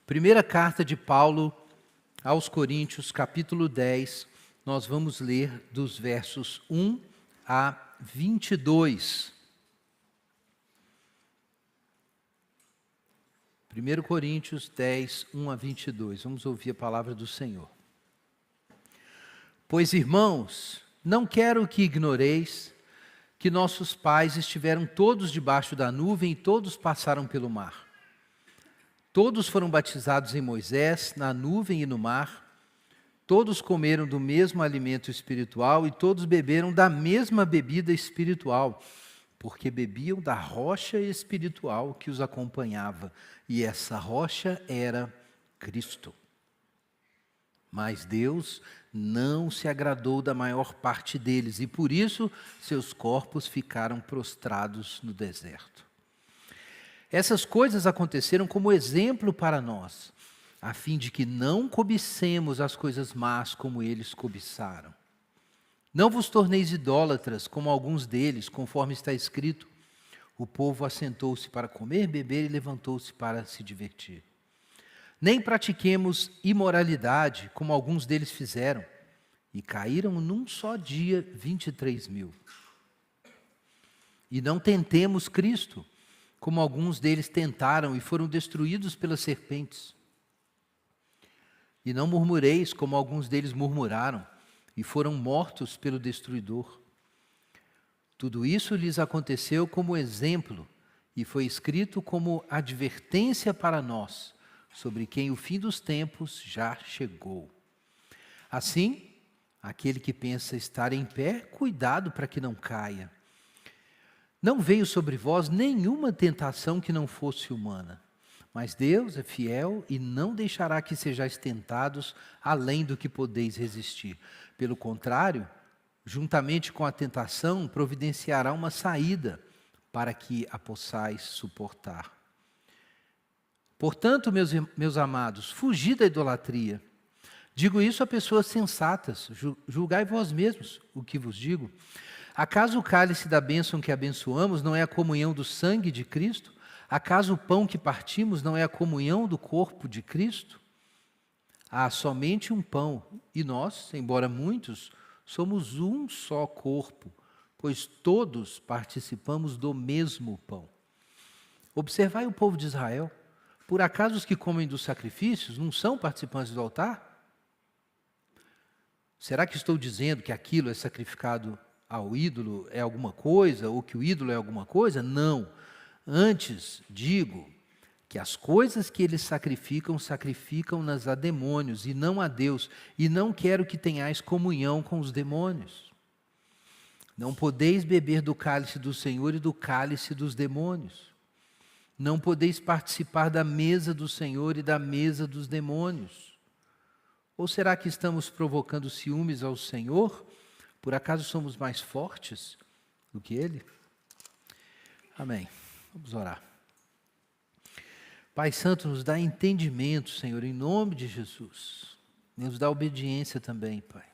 Primeira carta de Paulo aos Coríntios, capítulo 10, nós vamos ler dos versos 1 a 22. 1 Coríntios 10, 1 a 22. Vamos ouvir a palavra do Senhor. Pois, irmãos, não quero que ignoreis que nossos pais estiveram todos debaixo da nuvem e todos passaram pelo mar. Todos foram batizados em Moisés, na nuvem e no mar. Todos comeram do mesmo alimento espiritual e todos beberam da mesma bebida espiritual, porque bebiam da rocha espiritual que os acompanhava, e essa rocha era Cristo. Mas Deus não se agradou da maior parte deles, e por isso seus corpos ficaram prostrados no deserto. Essas coisas aconteceram como exemplo para nós, a fim de que não cobicemos as coisas más como eles cobiçaram. Não vos torneis idólatras como alguns deles, conforme está escrito: o povo assentou-se para comer, beber e levantou-se para se divertir. Nem pratiquemos imoralidade, como alguns deles fizeram, e caíram num só dia 23.000. E não tentemos Cristo, como alguns deles tentaram e foram destruídos pelas serpentes. E não murmureis, como alguns deles murmuraram e foram mortos pelo destruidor. Tudo isso lhes aconteceu como exemplo e foi escrito como advertência para nós, sobre quem o fim dos tempos já chegou. Assim, aquele que pensa estar em pé, cuidado para que não caia. Não veio sobre vós nenhuma tentação que não fosse humana, mas Deus é fiel e não deixará que sejais tentados além do que podeis resistir. Pelo contrário, juntamente com a tentação, providenciará uma saída para que a possais suportar. Portanto, meus amados, fugi da idolatria. Digo isso a pessoas sensatas, julgai vós mesmos o que vos digo. Acaso o cálice da bênção que abençoamos não é a comunhão do sangue de Cristo? Acaso o pão que partimos não é a comunhão do corpo de Cristo? Há somente um pão, e nós, embora muitos, somos um só corpo, pois todos participamos do mesmo pão. Observai o povo de Israel. Por acaso os que comem dos sacrifícios não são participantes do altar? Será que estou dizendo que aquilo é sacrificado ao ídolo é alguma coisa, ou que o ídolo é alguma coisa? Não. Antes, digo que as coisas que eles sacrificam-nas a demônios e não a Deus, e não quero que tenhais comunhão com os demônios. Não podeis beber do cálice do Senhor e do cálice dos demônios. Não podeis participar da mesa do Senhor e da mesa dos demônios. Ou será que estamos provocando ciúmes ao Senhor? Por acaso somos mais fortes do que Ele? Amém. Vamos orar. Pai Santo, nos dá entendimento, Senhor, em nome de Jesus. Nos dá obediência também, Pai.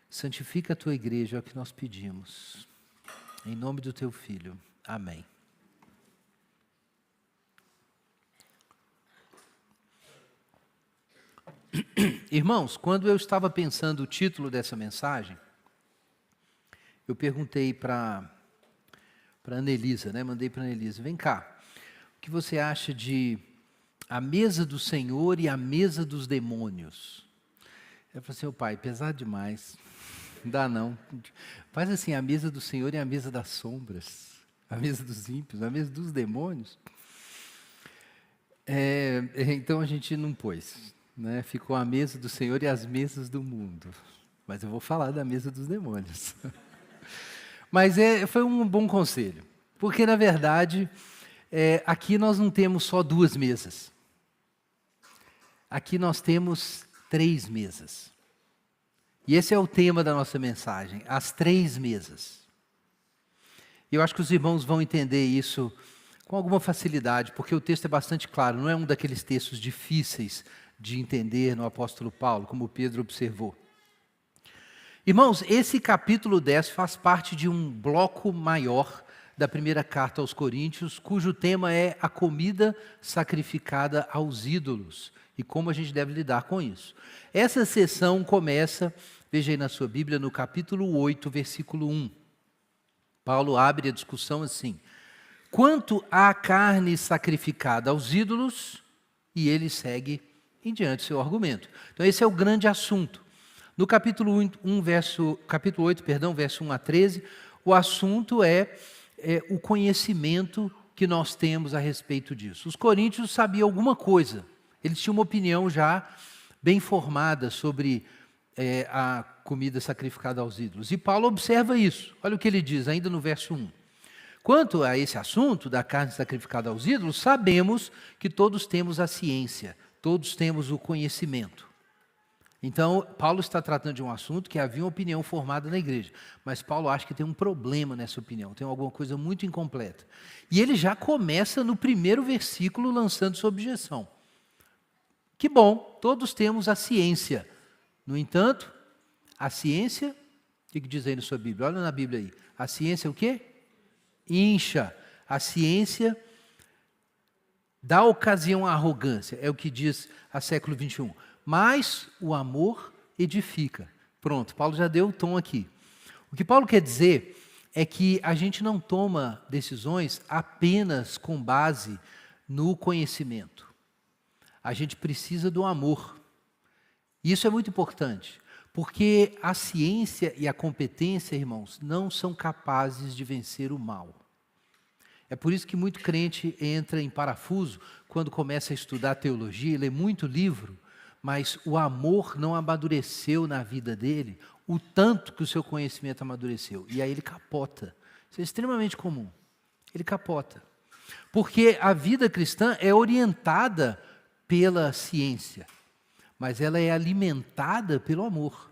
Santifica a Tua igreja, é o que nós pedimos. Em nome do Teu Filho. Amém. Irmãos, quando eu estava pensando o título dessa mensagem, eu perguntei para Anelisa, mandei para Anelisa: vem cá, o que você acha de a mesa do Senhor e a mesa dos demônios? Ela falou assim: pai, pesado demais, não dá não. Faz assim, a mesa do Senhor e a mesa das sombras, a mesa dos ímpios, a mesa dos demônios. Então a gente não pôs. Ficou a mesa do Senhor e as mesas do mundo. Mas eu vou falar da mesa dos demônios. Mas foi um bom conselho. Porque, na verdade, aqui nós não temos só duas mesas. Aqui nós temos 3 mesas. E esse é o tema da nossa mensagem, as 3 mesas. E eu acho que os irmãos vão entender isso com alguma facilidade, porque o texto é bastante claro, não é um daqueles textos difíceis de entender no apóstolo Paulo, como Pedro observou. Irmãos, esse capítulo 10 faz parte de um bloco maior da primeira carta aos Coríntios, cujo tema é a comida sacrificada aos ídolos e como a gente deve lidar com isso. Essa sessão começa, veja aí na sua Bíblia, no capítulo 8, versículo 1. Paulo abre a discussão assim: quanto à carne sacrificada aos ídolos, e ele segue em diante seu argumento. Então esse é o grande assunto. No capítulo 8, verso 1 a 13, o assunto é o conhecimento que nós temos a respeito disso. Os coríntios sabiam alguma coisa, eles tinham uma opinião já bem formada sobre a comida sacrificada aos ídolos. E Paulo observa isso. Olha o que ele diz, ainda no verso 1. Quanto a esse assunto da carne sacrificada aos ídolos, sabemos que todos temos a ciência, todos temos o conhecimento. Então, Paulo está tratando de um assunto que havia uma opinião formada na igreja, mas Paulo acha que tem um problema nessa opinião, tem alguma coisa muito incompleta. E ele já começa no primeiro versículo lançando sua objeção. Que bom, todos temos a ciência. No entanto, a ciência, o que diz aí na sua Bíblia? Olha na Bíblia aí. A ciência é o quê? Incha. A ciência dá ocasião à arrogância, é o que diz a século 21. Mas o amor edifica. Pronto, Paulo já deu o tom aqui. O que Paulo quer dizer é que a gente não toma decisões apenas com base no conhecimento. A gente precisa do amor. E isso é muito importante, porque a ciência e a competência, irmãos, não são capazes de vencer o mal. É por isso que muito crente entra em parafuso quando começa a estudar teologia, lê muito livro, mas o amor não amadureceu na vida dele o tanto que o seu conhecimento amadureceu. E aí ele capota. Isso é extremamente comum. Ele capota. Porque a vida cristã é orientada pela ciência, mas ela é alimentada pelo amor.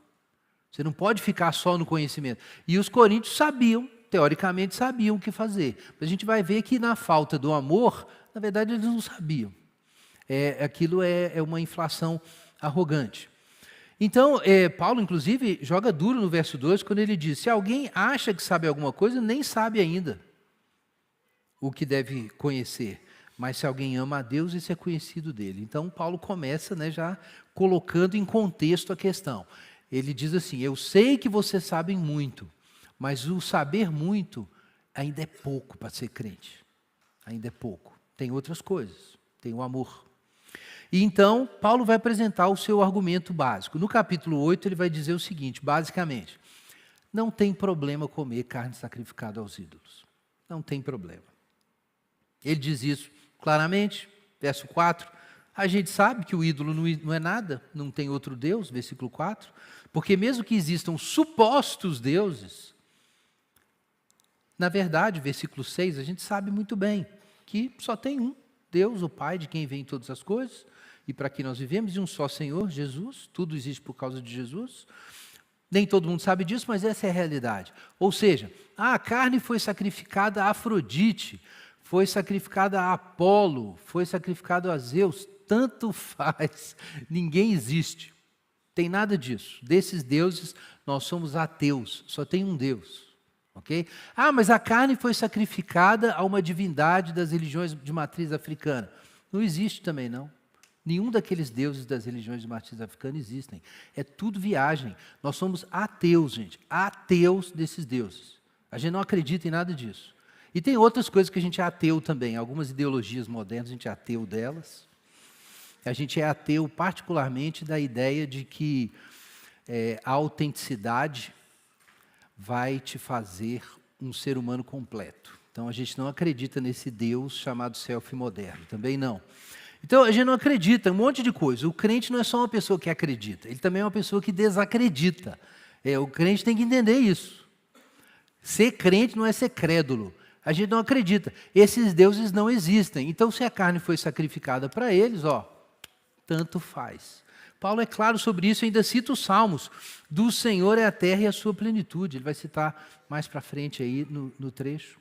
Você não pode ficar só no conhecimento. E os coríntios sabiam, teoricamente sabiam o que fazer. Mas a gente vai ver que na falta do amor, na verdade eles não sabiam. Aquilo é uma inflação arrogante. Então, Paulo, inclusive, joga duro no verso 2, quando ele diz: se alguém acha que sabe alguma coisa, nem sabe ainda o que deve conhecer. Mas se alguém ama a Deus, isso é conhecido dele. Então, Paulo começa, já colocando em contexto a questão. Ele diz assim: eu sei que vocês sabem muito, mas o saber muito ainda é pouco para ser crente. Ainda é pouco. Tem outras coisas. Tem o amor. E então, Paulo vai apresentar o seu argumento básico. No capítulo 8, ele vai dizer o seguinte, basicamente: não tem problema comer carne sacrificada aos ídolos. Não tem problema. Ele diz isso claramente, verso 4. A gente sabe que o ídolo não é nada, não tem outro Deus, versículo 4. Porque mesmo que existam supostos deuses, na verdade, versículo 6, a gente sabe muito bem que só tem um Deus, o Pai, de quem vêm todas as coisas, e para quem nós vivemos, e um só Senhor, Jesus. Tudo existe por causa de Jesus. Nem todo mundo sabe disso, mas essa é a realidade. Ou seja, a carne foi sacrificada a Afrodite, foi sacrificada a Apolo, foi sacrificada a Zeus. Tanto faz, ninguém existe. Tem nada disso. Desses deuses, nós somos ateus, só tem um Deus. Okay? Mas a carne foi sacrificada a uma divindade das religiões de matriz africana. Não existe também, não. Nenhum daqueles deuses das religiões de matriz africana existem. É tudo viagem. Nós somos ateus, gente. Ateus desses deuses. A gente não acredita em nada disso. E tem outras coisas que a gente é ateu também. Algumas ideologias modernas, a gente é ateu delas. A gente é ateu particularmente da ideia de que a autenticidade vai te fazer um ser humano completo. Então, a gente não acredita nesse Deus chamado selfie moderno, também não. Então, a gente não acredita em um monte de coisa. O crente não é só uma pessoa que acredita, ele também é uma pessoa que desacredita. O crente tem que entender isso. Ser crente não é ser crédulo. A gente não acredita. Esses deuses não existem. Então, se a carne foi sacrificada para eles, tanto faz. Paulo é claro sobre isso, ainda cita os Salmos. Do Senhor é a terra e a sua plenitude. Ele vai citar mais para frente aí no trecho.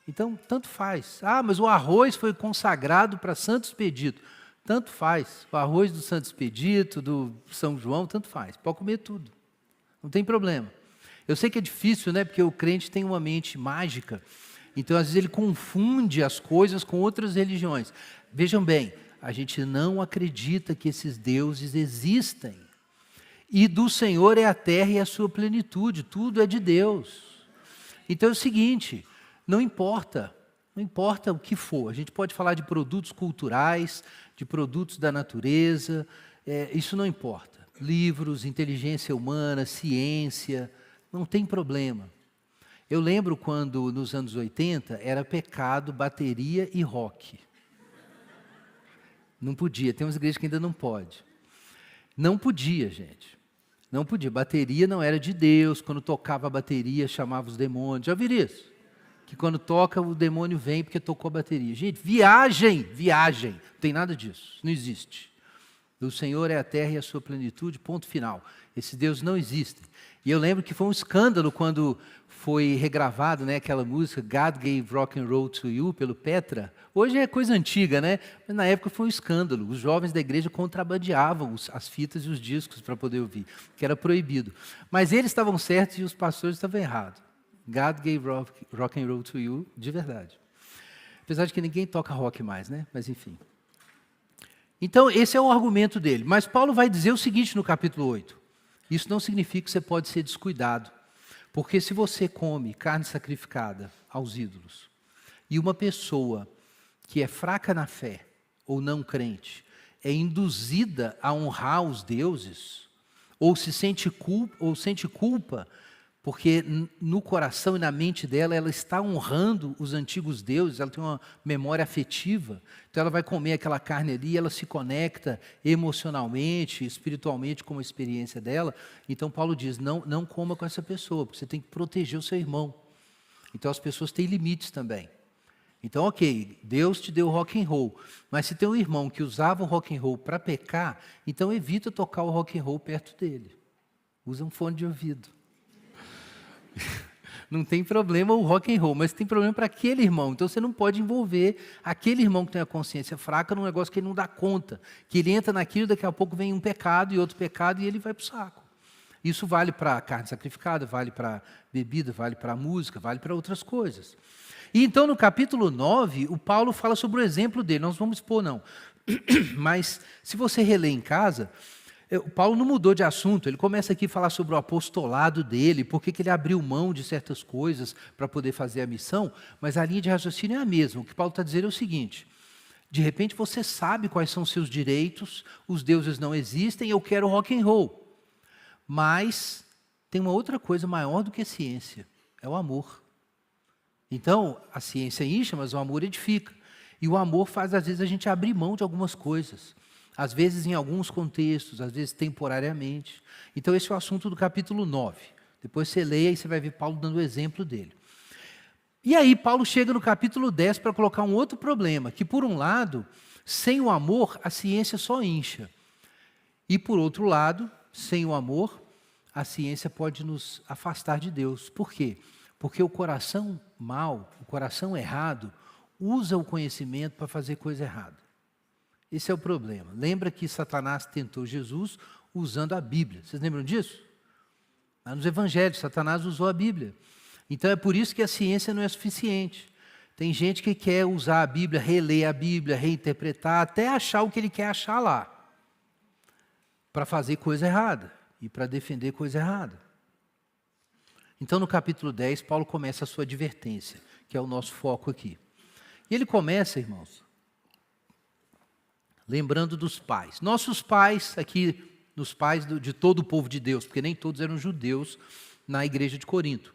Então, tanto faz. Mas o arroz foi consagrado para Santo Expedito. Tanto faz. O arroz do Santo Expedito, do São João, tanto faz. Pode comer tudo. Não tem problema. Eu sei que é difícil, porque o crente tem uma mente mágica Então, às vezes, ele confunde as coisas com outras religiões. Vejam bem, a gente não acredita que esses deuses existem. E do Senhor é a terra e a sua plenitude, tudo é de Deus. Então é o seguinte, não importa o que for, a gente pode falar de produtos culturais, de produtos da natureza, isso não importa. Livros, inteligência humana, ciência, não tem problema. Eu lembro quando, nos anos 80, era pecado bateria e rock. Não podia, tem umas igrejas que ainda não pode. Não podia, gente. Não podia. Bateria não era de Deus. Quando tocava a bateria, chamava os demônios. Já viram isso? Que quando toca, o demônio vem porque tocou a bateria. Gente, viagem. Não tem nada disso. Não existe. O Senhor é a terra e a sua plenitude, ponto final. Esses deuses não existem. E eu lembro que foi um escândalo quando foi regravado, né, aquela música God Gave Rock and Roll to You, pelo Petra. Hoje é coisa antiga, né? Mas na época foi um escândalo. Os jovens da igreja contrabandeavam as fitas e os discos para poder ouvir, que era proibido. Mas eles estavam certos e os pastores estavam errados. God Gave Rock and Roll to You, de verdade. Apesar de que ninguém toca rock mais, né? Mas enfim. Então, esse é o argumento dele. Mas Paulo vai dizer o seguinte no capítulo 8. Isso não significa que você pode ser descuidado. Porque se você come carne sacrificada aos ídolos, e uma pessoa que é fraca na fé, ou não crente, é induzida a honrar os deuses, ou sente culpa, porque no coração e na mente dela, ela está honrando os antigos deuses, ela tem uma memória afetiva, então ela vai comer aquela carne ali, ela se conecta emocionalmente, espiritualmente com a experiência dela. Então Paulo diz, não coma com essa pessoa, porque você tem que proteger o seu irmão. Então as pessoas têm limites também. Então, ok, Deus te deu rock and roll, mas se tem um irmão que usava o rock and roll para pecar, então evita tocar o rock and roll perto dele. Usa um fone de ouvido. Não tem problema o rock and roll, mas tem problema para aquele irmão. Então você não pode envolver aquele irmão que tem a consciência fraca num negócio que ele não dá conta, que ele entra naquilo, daqui a pouco vem um pecado e outro pecado e ele vai para o saco. Isso vale para a carne sacrificada, vale para bebida, vale para a música, vale para outras coisas. E então no capítulo 9, o Paulo fala sobre o exemplo dele. Nós vamos expor não, mas se você reler em casa, o Paulo não mudou de assunto, ele começa aqui a falar sobre o apostolado dele, por que ele abriu mão de certas coisas para poder fazer a missão, mas a linha de raciocínio é a mesma. O que Paulo está dizendo é o seguinte, de repente você sabe quais são os seus direitos, os deuses não existem, eu quero rock and roll. Mas tem uma outra coisa maior do que a ciência, é o amor. Então, a ciência incha, mas o amor edifica. E o amor faz, às vezes, a gente abrir mão de algumas coisas. Às vezes em alguns contextos, às vezes temporariamente. Então esse é o assunto do capítulo 9. Depois você leia e você vai ver Paulo dando o exemplo dele. E aí Paulo chega no capítulo 10 para colocar um outro problema, que por um lado, sem o amor, a ciência só incha. E por outro lado, sem o amor, a ciência pode nos afastar de Deus. Por quê? Porque o coração mau, o coração errado, usa o conhecimento para fazer coisa errada. Esse é o problema. Lembra que Satanás tentou Jesus usando a Bíblia. Vocês lembram disso? Lá nos evangelhos, Satanás usou a Bíblia. Então é por isso que a ciência não é suficiente. Tem gente que quer usar a Bíblia, reler a Bíblia, reinterpretar, até achar o que ele quer achar lá. Para fazer coisa errada e para defender coisa errada. Então no capítulo 10, Paulo começa a sua advertência, que é o nosso foco aqui. E ele começa, irmãos, lembrando dos pais. Nossos pais, aqui, nos pais de todo o povo de Deus, porque nem todos eram judeus na igreja de Corinto.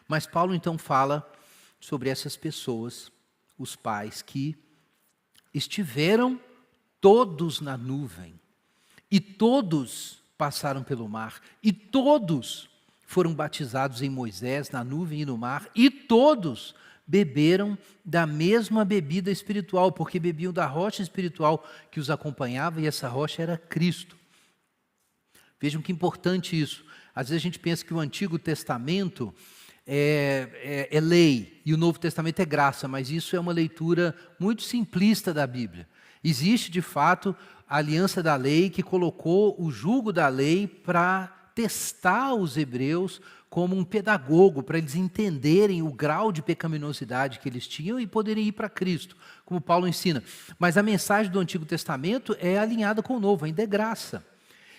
Mas Paulo então fala sobre essas pessoas, os pais que estiveram todos na nuvem, e todos passaram pelo mar, e todos foram batizados em Moisés, na nuvem e no mar, e todos beberam da mesma bebida espiritual, porque bebiam da rocha espiritual que os acompanhava, e essa rocha era Cristo. Vejam que importante isso. Às vezes a gente pensa que o Antigo Testamento é lei, e o Novo Testamento é graça, mas isso é uma leitura muito simplista da Bíblia. Existe, de fato, a aliança da lei que colocou o jugo da lei para testar os hebreus como um pedagogo, para eles entenderem o grau de pecaminosidade que eles tinham e poderem ir para Cristo, como Paulo ensina. Mas a mensagem do Antigo Testamento é alinhada com o Novo, ainda é graça.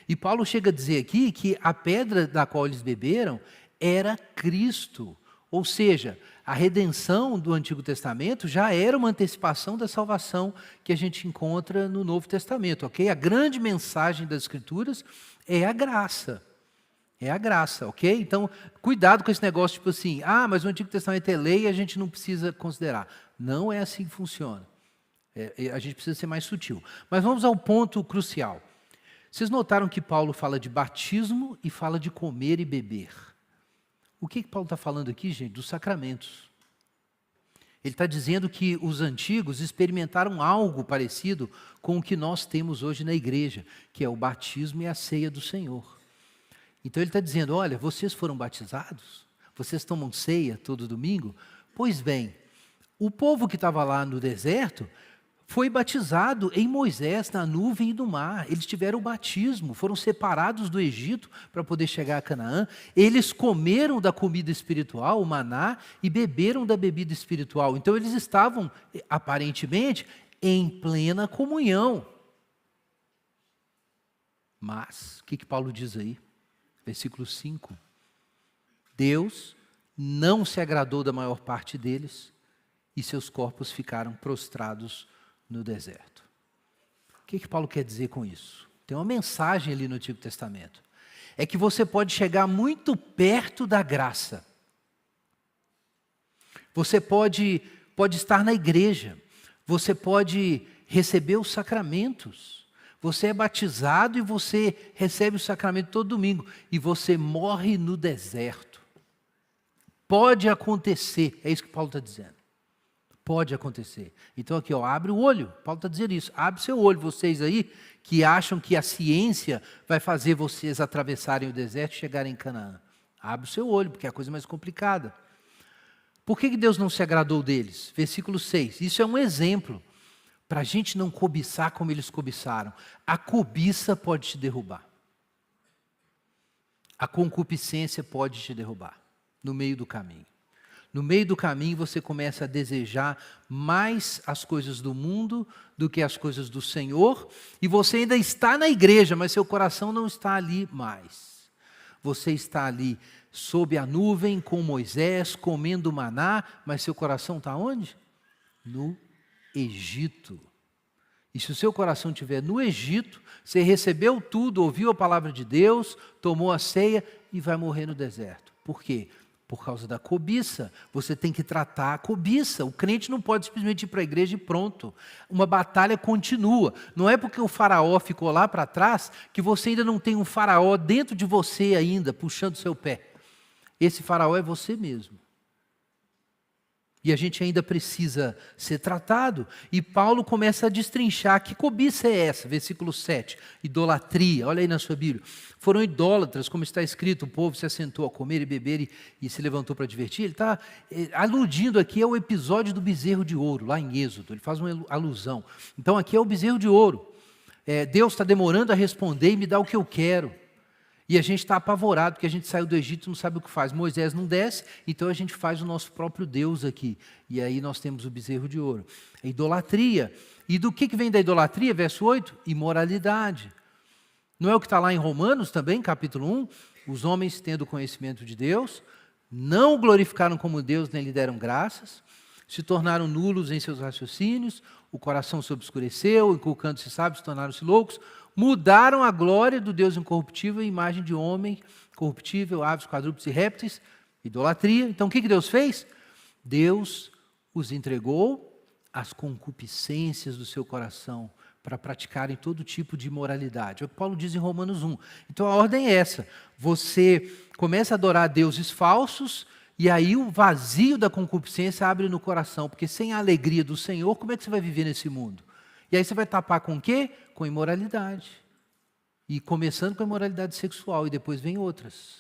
E Paulo chega a dizer aqui que a pedra da qual eles beberam era Cristo. Ou seja, a redenção do Antigo Testamento já era uma antecipação da salvação que a gente encontra no Novo Testamento, ok? A grande mensagem das Escrituras é a graça. É a graça, ok? Então, cuidado com esse negócio, tipo assim, mas o Antigo Testamento é lei e a gente não precisa considerar. Não é assim que funciona. A gente precisa ser mais sutil. Mas vamos ao ponto crucial. Vocês notaram que Paulo fala de batismo e fala de comer e beber. O que Paulo está falando aqui, gente? Dos sacramentos. Ele está dizendo que os antigos experimentaram algo parecido com o que nós temos hoje na igreja, que é o batismo e a ceia do Senhor. Então ele está dizendo, olha, vocês foram batizados? Vocês tomam ceia todo domingo? Pois bem, o povo que estava lá no deserto foi batizado em Moisés, na nuvem e no mar. Eles tiveram o batismo, foram separados do Egito para poder chegar a Canaã. Eles comeram da comida espiritual, o maná, e beberam da bebida espiritual. Então eles estavam, aparentemente, em plena comunhão. Mas, o que Paulo diz aí? Versículo 5. Deus não se agradou da maior parte deles e seus corpos ficaram prostrados no deserto. O que Paulo quer dizer com isso? Tem uma mensagem ali no Antigo Testamento. É que você pode chegar muito perto da graça. Você pode estar na igreja. Você pode receber os sacramentos. Você é batizado e você recebe o sacramento todo domingo. E você morre no deserto. Pode acontecer. É isso que Paulo está dizendo. Pode acontecer. Então aqui, abre o olho. Paulo está dizendo isso. Abre seu olho, vocês aí que acham que a ciência vai fazer vocês atravessarem o deserto e chegarem em Canaã. Abre o seu olho, porque é a coisa mais complicada. Por que Deus não se agradou deles? Versículo 6. Isso é um exemplo para a gente não cobiçar como eles cobiçaram. A cobiça pode te derrubar. A concupiscência pode te derrubar no meio do caminho. No meio do caminho você começa a desejar mais as coisas do mundo do que as coisas do Senhor, e você ainda está na igreja, mas seu coração não está ali mais. Você está ali sob a nuvem com Moisés, comendo maná, mas seu coração está onde? No Egito. E se o seu coração estiver no Egito, você recebeu tudo, ouviu a palavra de Deus, tomou a ceia e vai morrer no deserto. Por quê? Por causa da cobiça. Você tem que tratar a cobiça. O crente não pode simplesmente ir para a igreja e pronto. Uma batalha continua. Não é porque o faraó ficou lá para trás que você ainda não tem um faraó dentro de você ainda, puxando o seu pé. Esse faraó é você mesmo. E a gente ainda precisa ser tratado. E Paulo começa a destrinchar que cobiça é essa. Versículo 7. Idolatria. Olha aí na sua Bíblia. Foram idólatras, como está escrito, o povo se assentou a comer e beber e se levantou para divertir. Ele está aludindo aqui ao episódio do bezerro de ouro, lá em Êxodo. Ele faz uma alusão. Então aqui é o bezerro de ouro. Deus está demorando a responder e me dá o que eu quero. E a gente está apavorado, porque a gente saiu do Egito e não sabe o que faz. Moisés não desce, então a gente faz o nosso próprio Deus aqui. E aí nós temos o bezerro de ouro. É idolatria. E do que vem da idolatria? Verso 8, imoralidade. Não é o que está lá em Romanos também, capítulo 1? Os homens, tendo conhecimento de Deus, não o glorificaram como Deus, nem lhe deram graças, se tornaram nulos em seus raciocínios, o coração se obscureceu, inculcando-se sábios, tornaram-se loucos, mudaram a glória do Deus incorruptível em imagem de homem corruptível, aves, quadrúpedes e répteis, idolatria. Então o que Deus fez? Deus os entregou às concupiscências do seu coração para praticarem todo tipo de imoralidade. É o que Paulo diz em Romanos 1. Então a ordem é essa. Você começa a adorar deuses falsos e aí o vazio da concupiscência abre no coração, porque sem a alegria do Senhor, como é que você vai viver nesse mundo? E aí você vai tapar com o quê? Com imoralidade. E começando com a imoralidade sexual, e depois vem outras.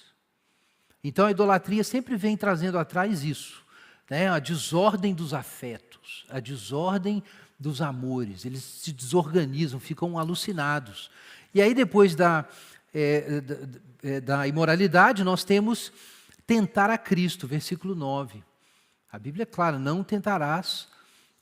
Então a idolatria sempre vem trazendo atrás isso, né? A desordem dos afetos, a desordem dos amores. Eles se desorganizam, ficam alucinados. E aí depois da da imoralidade, nós temos tentar a Cristo, versículo 9. A Bíblia é clara, não tentarás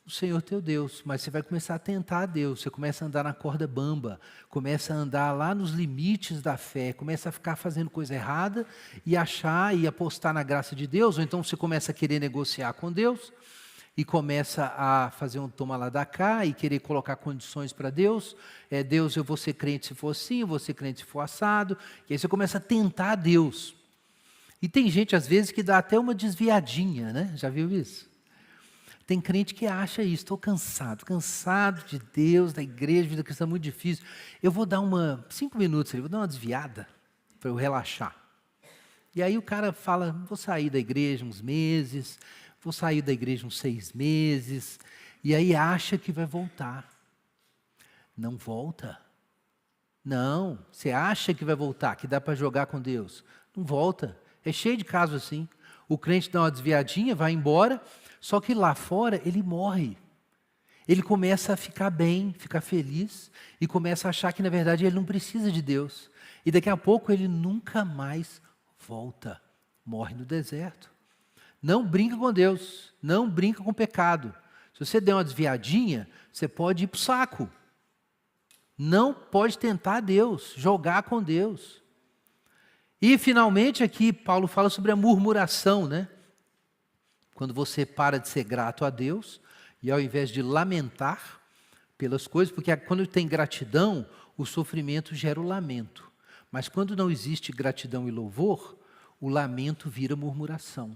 o Senhor teu Deus, mas você vai começar a tentar a Deus, você começa a andar na corda bamba, começa a andar lá nos limites da fé, começa a ficar fazendo coisa errada e achar e apostar na graça de Deus, ou então você começa a querer negociar com Deus e começa a fazer um toma lá da cá e querer colocar condições para Deus. Deus, eu vou ser crente se for assim, eu vou ser crente se for assado, e aí você começa a tentar a Deus. E tem gente às vezes que dá até uma desviadinha, né? Já viu isso? Tem crente que acha isso, estou cansado de Deus, da igreja, vida cristã é muito difícil. Eu vou dar 5 minutos, vou dar uma desviada para eu relaxar. E aí o cara fala, vou sair da igreja uns meses, vou sair da igreja uns 6 meses, e aí acha que vai voltar. Não volta. Não, você acha que vai voltar, que dá para jogar com Deus. Não volta. É cheio de casos assim. O crente dá uma desviadinha, vai embora, só que lá fora ele morre. Ele começa a ficar bem, ficar feliz, e começa a achar que na verdade ele não precisa de Deus. E daqui a pouco ele nunca mais volta. Morre no deserto. Não brinca com Deus, não brinca com o pecado. Se você der uma desviadinha, você pode ir para o saco. Não pode tentar Deus, jogar com Deus. E finalmente aqui Paulo fala sobre a murmuração, né? Quando você para de ser grato a Deus e ao invés de lamentar pelas coisas, porque quando tem gratidão, o sofrimento gera o lamento. Mas quando não existe gratidão e louvor, o lamento vira murmuração.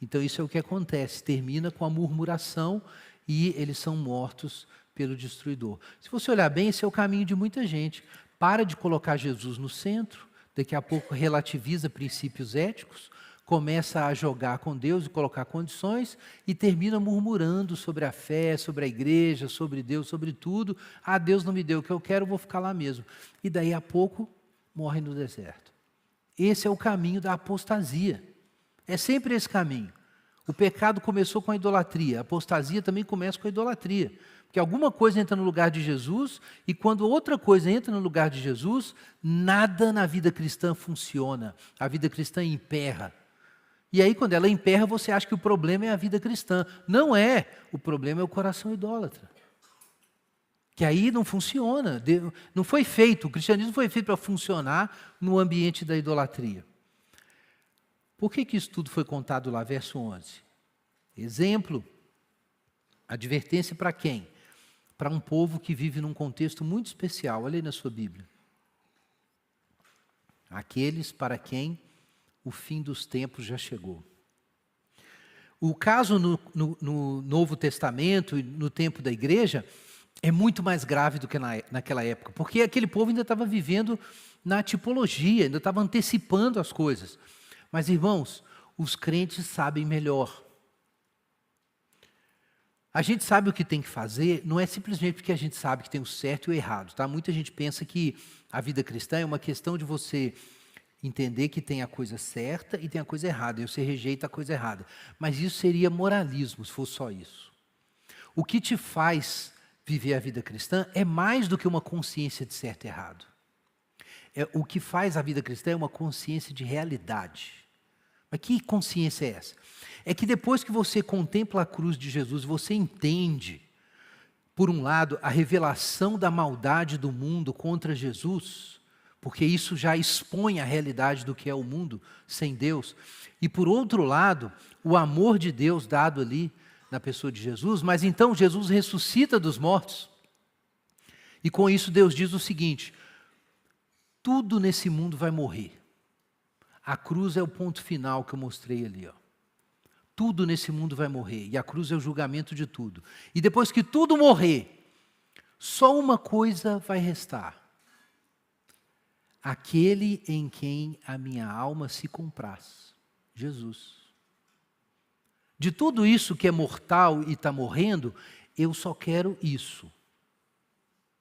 Então isso é o que acontece, termina com a murmuração e eles são mortos pelo destruidor. Se você olhar bem, esse é o caminho de muita gente. Para de colocar Jesus no centro, daqui a pouco relativiza princípios éticos, começa a jogar com Deus e colocar condições e termina murmurando sobre a fé, sobre a igreja, sobre Deus, sobre tudo. Ah, Deus não me deu o que eu quero, vou ficar lá mesmo. E daí a pouco morre no deserto. Esse é o caminho da apostasia. É sempre esse caminho. O pecado começou com a idolatria, a apostasia também começa com a idolatria. Porque alguma coisa entra no lugar de Jesus, e quando outra coisa entra no lugar de Jesus, nada na vida cristã funciona. A vida cristã emperra. E aí, quando ela emperra, você acha que o problema é a vida cristã. Não é. O problema é o coração idólatra. Que aí não funciona. Não foi feito, o cristianismo foi feito para funcionar no ambiente da idolatria. Por que isso tudo foi contado lá? Verso 11. Exemplo. Advertência para quem? Para um povo que vive num contexto muito especial. Olha aí na sua Bíblia. Aqueles para quem o fim dos tempos já chegou. O caso no Novo Testamento e no tempo da igreja é muito mais grave do que naquela época, porque aquele povo ainda estava vivendo na tipologia, ainda estava antecipando as coisas. Mas, irmãos, os crentes sabem melhor. A gente sabe o que tem que fazer, não é simplesmente porque a gente sabe que tem o certo e o errado. Tá? Muita gente pensa que a vida cristã é uma questão de você entender que tem a coisa certa e tem a coisa errada, e você rejeita a coisa errada. Mas isso seria moralismo, se fosse só isso. O que te faz viver a vida cristã é mais do que uma consciência de certo e errado. O que faz a vida cristã é uma consciência de realidade. Mas que consciência é essa? É que depois que você contempla a cruz de Jesus, você entende, por um lado, a revelação da maldade do mundo contra Jesus, porque isso já expõe a realidade do que é o mundo sem Deus. E por outro lado, o amor de Deus dado ali na pessoa de Jesus, mas então Jesus ressuscita dos mortos. E com isso Deus diz o seguinte: tudo nesse mundo vai morrer. A cruz é o ponto final que eu mostrei ali, ó. Tudo nesse mundo vai morrer, e a cruz é o julgamento de tudo. E depois que tudo morrer, só uma coisa vai restar: aquele em quem a minha alma se compraz, Jesus. De tudo isso que é mortal e está morrendo, eu só quero isso,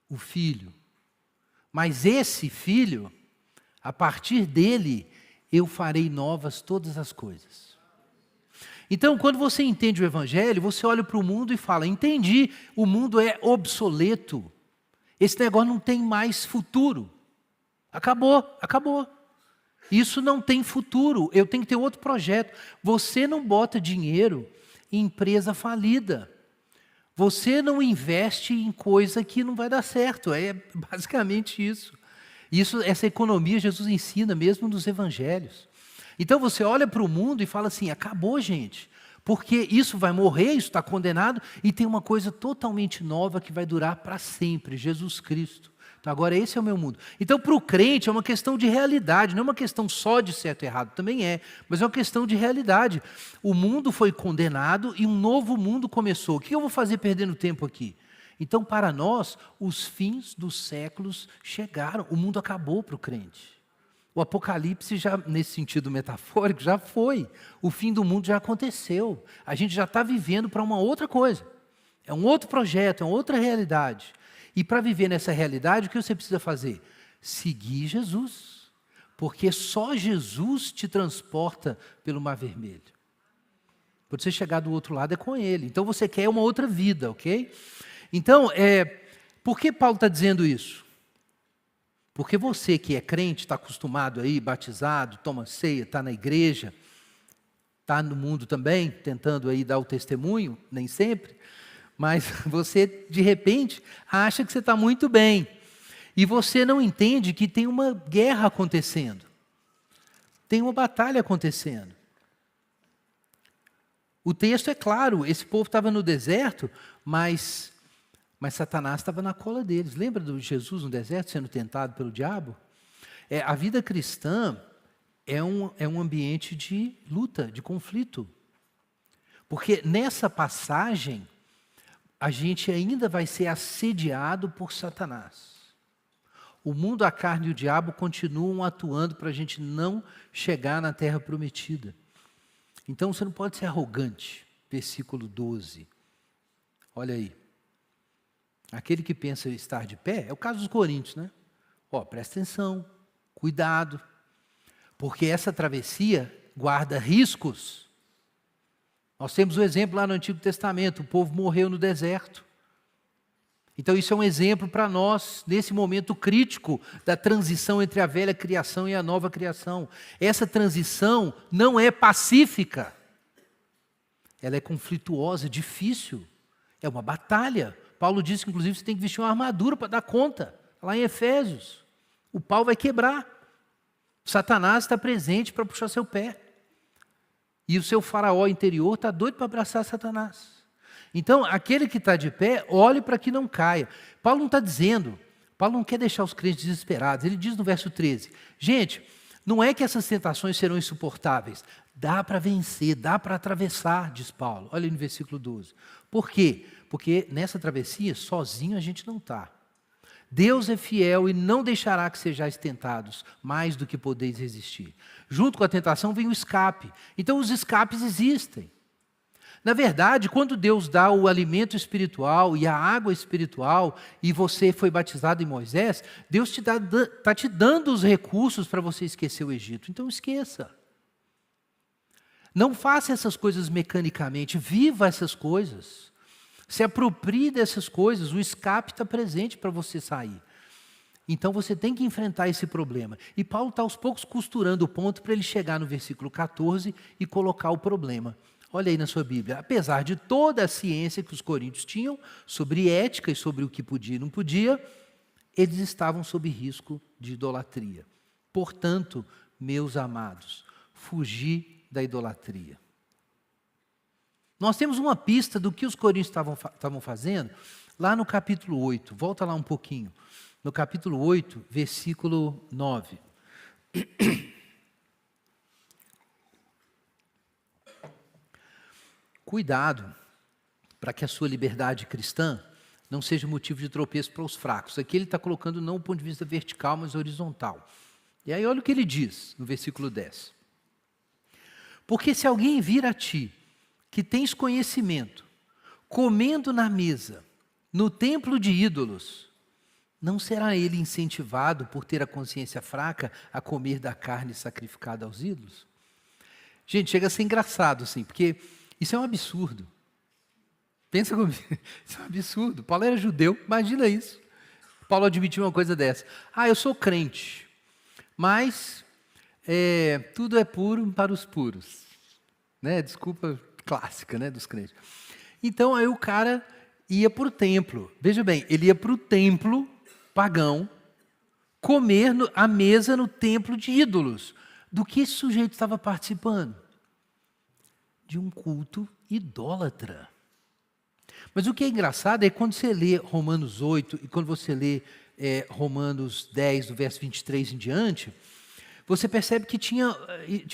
o Filho. Mas esse Filho, a partir dele, eu farei novas todas as coisas. Então, quando você entende o Evangelho, você olha para o mundo e fala: entendi, o mundo é obsoleto. Esse negócio não tem mais futuro. Acabou, acabou. Isso não tem futuro, eu tenho que ter outro projeto. Você não bota dinheiro em empresa falida. Você não investe em coisa que não vai dar certo. É basicamente isso. Essa economia Jesus ensina mesmo nos evangelhos. Então você olha para o mundo e fala assim, acabou, gente. Porque isso vai morrer, isso está condenado, e tem uma coisa totalmente nova que vai durar para sempre, Jesus Cristo. Então agora esse é o meu mundo. Então para o crente é uma questão de realidade, não é uma questão só de certo e errado, também é, mas é uma questão de realidade. O mundo foi condenado e um novo mundo começou. O que eu vou fazer perdendo tempo aqui? Então para nós, os fins dos séculos chegaram, o mundo acabou para o crente. O Apocalipse, já nesse sentido metafórico, já foi. O fim do mundo já aconteceu. A gente já está vivendo para uma outra coisa. É um outro projeto, é uma outra realidade. E para viver nessa realidade, o que você precisa fazer? Seguir Jesus. Porque só Jesus te transporta pelo Mar Vermelho. Quando você chegar do outro lado, é com Ele. Então você quer uma outra vida, ok? Então, por que Paulo está dizendo isso? Porque você que é crente, está acostumado aí, batizado, toma ceia, está na igreja, está no mundo também, tentando aí dar o testemunho, nem sempre, mas você, de repente, acha que você está muito bem. E você não entende que tem uma guerra acontecendo. Tem uma batalha acontecendo. O texto é claro, esse povo estava no deserto, mas Satanás estava na cola deles. Lembra de Jesus no deserto sendo tentado pelo diabo? A vida cristã é um ambiente de luta, de conflito. Porque nessa passagem, a gente ainda vai ser assediado por Satanás. O mundo, a carne e o diabo continuam atuando para a gente não chegar na terra prometida. Então você não pode ser arrogante. Versículo 12. Olha aí. Aquele que pensa estar de pé, é o caso dos coríntios, né? Presta atenção, cuidado, porque essa travessia guarda riscos. Nós temos o exemplo lá no Antigo Testamento, o povo morreu no deserto. Então isso é um exemplo para nós, nesse momento crítico da transição entre a velha criação e a nova criação. Essa transição não é pacífica, ela é conflituosa, difícil, é uma batalha. Paulo disse que, inclusive, você tem que vestir uma armadura para dar conta. Lá em Efésios. O pau vai quebrar. Satanás está presente para puxar seu pé. E o seu faraó interior está doido para abraçar Satanás. Então, aquele que está de pé, olhe para que não caia. Paulo não está dizendo, Paulo não quer deixar os crentes desesperados. Ele diz no verso 13, gente, não é que essas tentações serão insuportáveis. Dá para vencer, dá para atravessar, diz Paulo. Olha aí no versículo 12. Por quê? Porque nessa travessia, sozinho a gente não está. Deus é fiel e não deixará que sejais tentados mais do que podeis resistir. Junto com a tentação vem o escape. Então os escapes existem. Na verdade, quando Deus dá o alimento espiritual e a água espiritual, e você foi batizado em Moisés, Deus está te dando os recursos para você esquecer o Egito. Então esqueça. Não faça essas coisas mecanicamente, viva essas coisas. Se aproprie dessas coisas, o escape está presente para você sair. Então você tem que enfrentar esse problema. E Paulo está aos poucos costurando o ponto para ele chegar no versículo 14 e colocar o problema. Olha aí na sua Bíblia. Apesar de toda a ciência que os coríntios tinham sobre ética e sobre o que podia e não podia, eles estavam sob risco de idolatria. Portanto, meus amados, fugi da idolatria. Nós temos uma pista do que os coríntios estavam fazendo lá no capítulo 8. Volta lá um pouquinho. No capítulo 8, versículo 9. Cuidado para que a sua liberdade cristã não seja motivo de tropeço para os fracos. Aqui ele está colocando não do ponto de vista vertical, mas horizontal. E aí olha o que ele diz no versículo 10. Porque se alguém vir a ti, que tens conhecimento, comendo na mesa, no templo de ídolos, não será ele incentivado, por ter a consciência fraca, a comer da carne sacrificada aos ídolos? Gente, chega a ser engraçado, assim, porque isso é um absurdo. Pensa comigo, isso é um absurdo. Paulo era judeu, imagina isso. Paulo admitiu uma coisa dessa. Eu sou crente, Mas tudo é puro para os puros, né? Desculpa clássica, né, dos crentes. Então aí o cara ia para o templo. Veja bem, ele ia para o templo pagão comer à mesa no templo de ídolos. Do que esse sujeito estava participando? De um culto idólatra. Mas o que é engraçado é quando você lê Romanos 8 e quando você lê Romanos 10, do verso 23 em diante, você percebe que tinha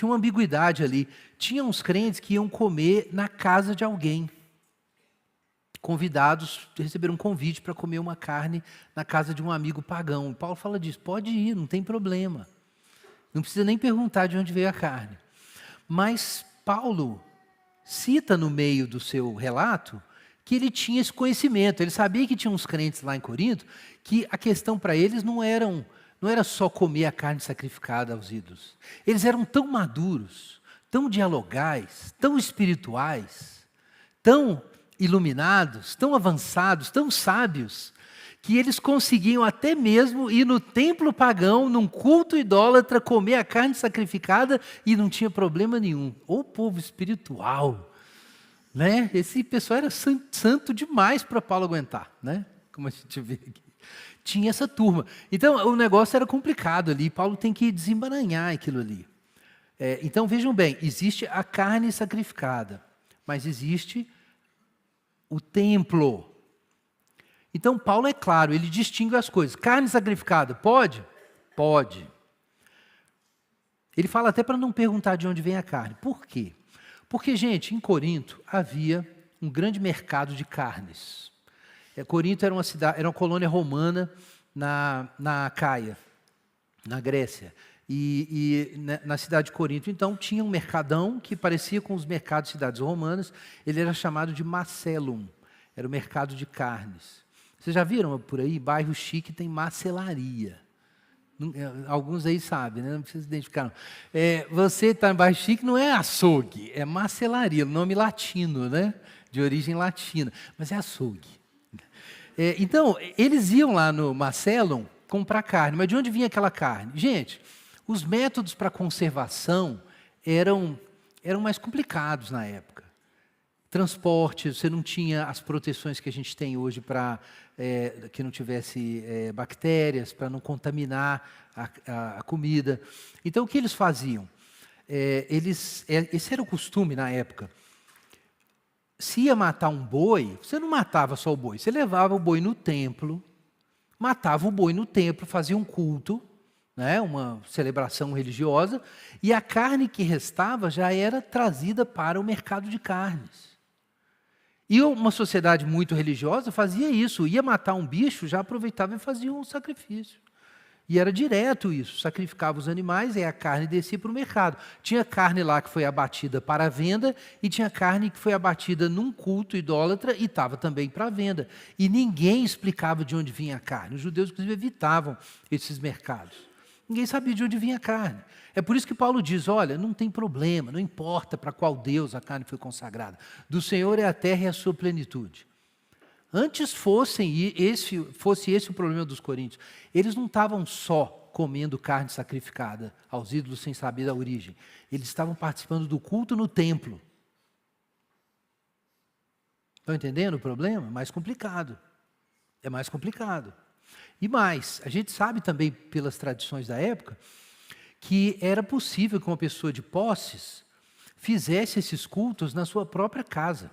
uma ambiguidade ali. Tinha uns crentes que iam comer na casa de alguém. Convidados, receberam um convite para comer uma carne na casa de um amigo pagão. E Paulo fala disso, pode ir, não tem problema. Não precisa nem perguntar de onde veio a carne. Mas Paulo cita no meio do seu relato que ele tinha esse conhecimento. Ele sabia que tinha uns crentes lá em Corinto que a questão para eles não era só comer a carne sacrificada aos ídolos. Eles eram tão maduros, tão dialogais, tão espirituais, tão iluminados, tão avançados, tão sábios, que eles conseguiam até mesmo ir no templo pagão, num culto idólatra, comer a carne sacrificada e não tinha problema nenhum. O povo espiritual, né? Esse pessoal era santo demais para Paulo aguentar, né? Como a gente vê aqui. Tinha essa turma. Então, o negócio era complicado ali. Paulo tem que desembaranar aquilo ali. Então, vejam bem, existe a carne sacrificada, mas existe o templo. Então, Paulo é claro, ele distingue as coisas. Carne sacrificada, pode? Pode. Ele fala até para não perguntar de onde vem a carne. Por quê? Porque, gente, em Corinto havia um grande mercado de carnes. Corinto era uma colônia romana na Acaia, na Grécia. E na cidade de Corinto, então, tinha um mercadão que parecia com os mercados de cidades romanas. Ele era chamado de Macellum, era o mercado de carnes. Vocês já viram por aí? Bairro chique tem macelaria. Alguns aí sabem, né? Não precisa identificar. Você está em bairro chique, não é açougue, é macelaria, nome latino, né? De origem latina, mas é açougue. Então, eles iam lá no Macellum comprar carne, mas de onde vinha aquela carne? Gente, os métodos para conservação eram mais complicados na época. Transporte, você não tinha as proteções que a gente tem hoje para que não tivesse bactérias, para não contaminar a comida. Então, o que eles faziam? Esse era o costume na época. Se ia matar um boi, você não matava só o boi, você levava o boi no templo, matava o boi no templo, fazia um culto, né, uma celebração religiosa, e a carne que restava já era trazida para o mercado de carnes. E uma sociedade muito religiosa fazia isso, ia matar um bicho, já aproveitava e fazia um sacrifício. E era direto isso, sacrificava os animais e a carne descia para o mercado. Tinha carne lá que foi abatida para a venda e tinha carne que foi abatida num culto idólatra e estava também para a venda. E ninguém explicava de onde vinha a carne. Os judeus, inclusive, evitavam esses mercados. Ninguém sabia de onde vinha a carne. É por isso que Paulo diz, olha, não tem problema, não importa para qual Deus a carne foi consagrada. Do Senhor é a terra e a sua plenitude. Antes fosse esse o problema dos coríntios, eles não estavam só comendo carne sacrificada aos ídolos sem saber da origem. Eles estavam participando do culto no templo. Estão entendendo o problema? É mais complicado. É mais complicado. E mais, a gente sabe também pelas tradições da época que era possível que uma pessoa de posses fizesse esses cultos na sua própria casa.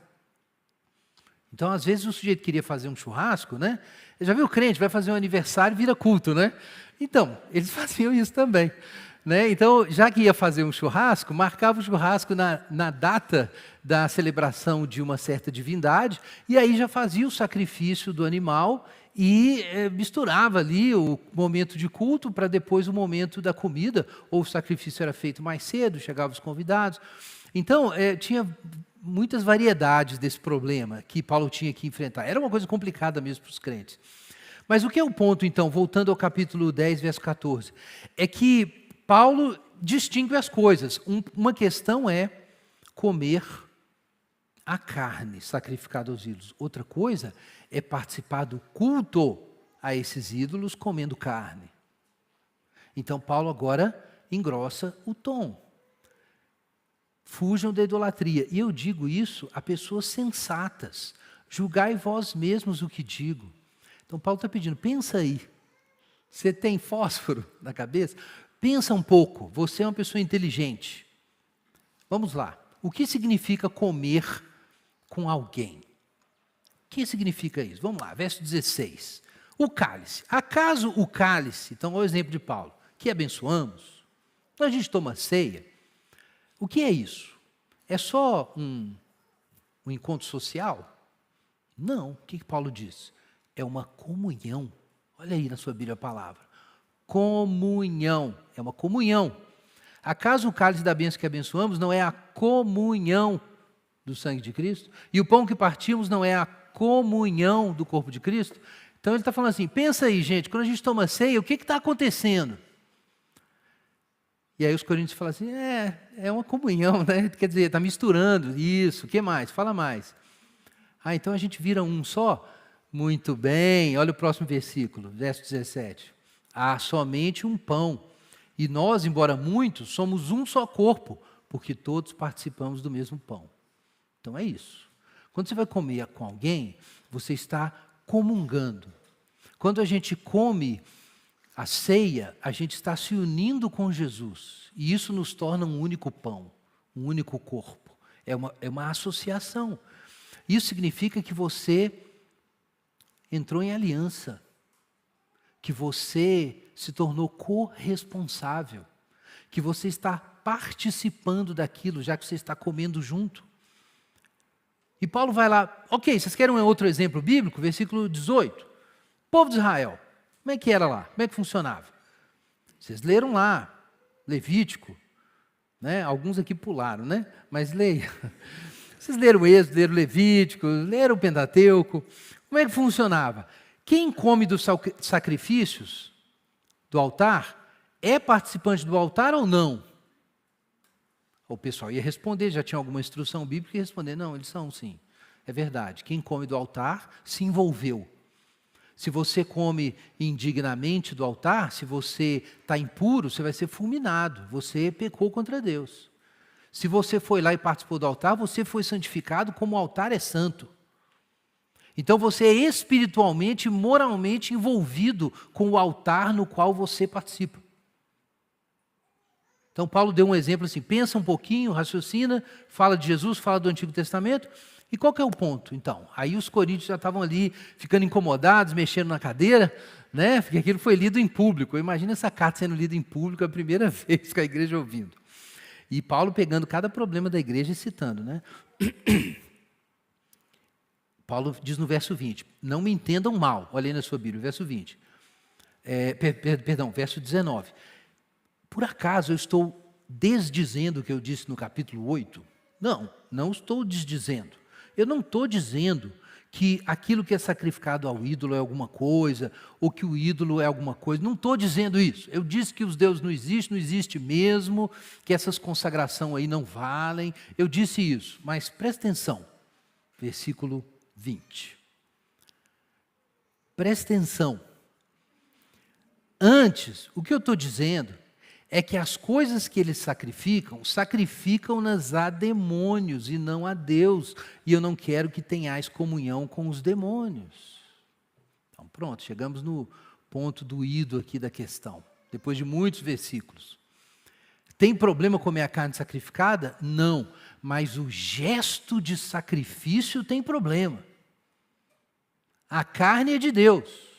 Então, às vezes, o sujeito queria fazer um churrasco, né? Já viu o crente, vai fazer um aniversário e vira culto, né? Então, eles faziam isso também. Né? Então, já que ia fazer um churrasco, marcava o churrasco na data da celebração de uma certa divindade, e aí já fazia o sacrifício do animal e misturava ali o momento de culto para depois o momento da comida, ou o sacrifício era feito mais cedo, chegavam os convidados. Então, tinha muitas variedades desse problema que Paulo tinha que enfrentar. Era uma coisa complicada mesmo para os crentes. Mas o que é o ponto, então, voltando ao capítulo 10, verso 14? É que Paulo distingue as coisas. Uma questão é comer a carne sacrificada aos ídolos. Outra coisa é participar do culto a esses ídolos comendo carne. Então Paulo agora engrossa o tom. Fujam da idolatria. E eu digo isso a pessoas sensatas. Julgai vós mesmos o que digo. Então Paulo está pedindo, pensa aí. Você tem fósforo na cabeça? Pensa um pouco, você é uma pessoa inteligente. Vamos lá. O que significa comer com alguém? O que significa isso? Vamos lá, verso 16. O cálice. Acaso o cálice, então olha o exemplo de Paulo, que abençoamos, então a gente toma ceia. O que é isso? É só um encontro social? Não. O que Paulo diz? É uma comunhão. Olha aí na sua Bíblia a palavra. Comunhão. É uma comunhão. Acaso o cálice da bênção que abençoamos não é a comunhão do sangue de Cristo? E o pão que partimos não é a comunhão do corpo de Cristo? Então ele está falando assim, pensa aí, gente, quando a gente toma ceia, o que está acontecendo? E aí os coríntios falam assim, é uma comunhão, né? Quer dizer, está misturando isso, o que mais? Fala mais. Então a gente vira um só? Muito bem, olha o próximo versículo, verso 17. Há somente um pão, e nós, embora muitos, somos um só corpo, porque todos participamos do mesmo pão. Então é isso. Quando você vai comer com alguém, você está comungando. Quando a gente come a ceia, a gente está se unindo com Jesus. E isso nos torna um único pão, um único corpo. É uma associação. Isso significa que você entrou em aliança. Que você se tornou corresponsável. Que você está participando daquilo, já que você está comendo junto. E Paulo vai lá, ok, vocês querem um outro exemplo bíblico? Versículo 18. Povo de Israel. Como é que era lá? Como é que funcionava? Vocês leram lá, Levítico, né? Alguns aqui pularam, né? Mas leia. Vocês leram o Êxodo, leram o Levítico, leram o Pentateuco. Como é que funcionava? Quem come dos sacrifícios do altar é participante do altar ou não? O pessoal ia responder, já tinha alguma instrução bíblica, ia responder, não, eles são sim. É verdade, quem come do altar se envolveu. Se você come indignamente do altar, se você está impuro, você vai ser fulminado. Você pecou contra Deus. Se você foi lá e participou do altar, você foi santificado como o altar é santo. Então você é espiritualmente e moralmente envolvido com o altar no qual você participa. Então Paulo deu um exemplo assim, pensa um pouquinho, raciocina, fala de Jesus, fala do Antigo Testamento. E qual que é o ponto, então? Aí os coríntios já estavam ali, ficando incomodados, mexendo na cadeira, né? Porque aquilo foi lido em público. Imagina essa carta sendo lida em público a primeira vez com a igreja ouvindo. E Paulo pegando cada problema da igreja e citando, né? Paulo diz no verso 20, não me entendam mal, olha aí na sua Bíblia, verso 20. Verso 19. Por acaso eu estou desdizendo o que eu disse no capítulo 8? Não estou desdizendo. Eu não estou dizendo que aquilo que é sacrificado ao ídolo é alguma coisa, ou que o ídolo é alguma coisa. Não estou dizendo isso. Eu disse que os deuses não existe mesmo, que essas consagrações aí não valem. Eu disse isso, mas presta atenção. Versículo 20. Presta atenção. Antes, o que eu estou dizendo é que as coisas que eles sacrificam-nas a demônios e não a Deus. E eu não quero que tenhais comunhão com os demônios. Então pronto, chegamos no ponto doído aqui da questão. Depois de muitos versículos. Tem problema comer a carne sacrificada? Não. Mas o gesto de sacrifício tem problema. A carne é de Deus.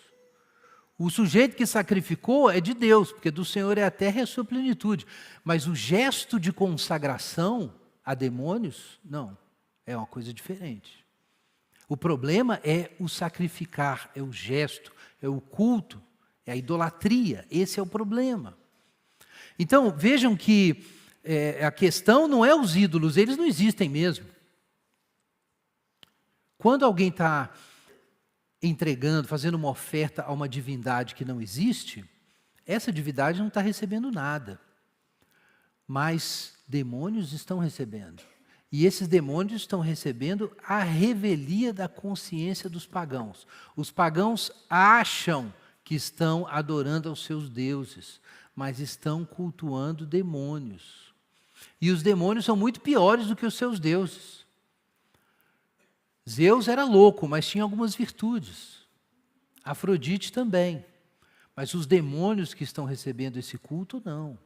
O sujeito que sacrificou é de Deus, porque do Senhor é a terra e a sua plenitude. Mas o gesto de consagração a demônios, não, é uma coisa diferente. O problema é o sacrificar, é o gesto, é o culto, é a idolatria. Esse é o problema. Então, vejam que a questão não é os ídolos, eles não existem mesmo. Quando alguém está entregando, fazendo uma oferta a uma divindade que não existe, essa divindade não está recebendo nada. Mas demônios estão recebendo. E esses demônios estão recebendo a revelia da consciência dos pagãos. Os pagãos acham que estão adorando aos seus deuses, mas estão cultuando demônios. E os demônios são muito piores do que os seus deuses. Zeus era louco, mas tinha algumas virtudes. Afrodite também. Mas os demônios que estão recebendo esse culto, não.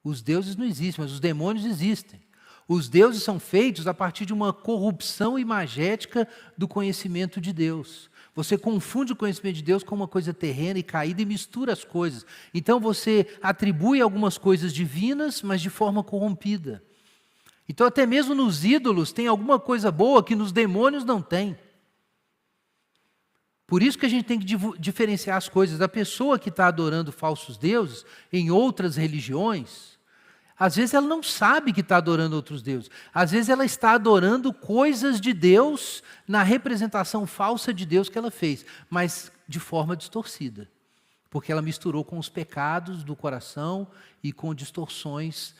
Os deuses não existem, mas os demônios existem. Os deuses são feitos a partir de uma corrupção imagética do conhecimento de Deus. Você confunde o conhecimento de Deus com uma coisa terrena e caída e mistura as coisas. Então você atribui algumas coisas divinas, mas de forma corrompida. Então até mesmo nos ídolos tem alguma coisa boa que nos demônios não tem. Por isso que a gente tem que diferenciar as coisas. A pessoa que está adorando falsos deuses em outras religiões, às vezes ela não sabe que está adorando outros deuses. Às vezes ela está adorando coisas de Deus na representação falsa de Deus que ela fez, mas de forma distorcida. Porque ela misturou com os pecados do coração e com distorções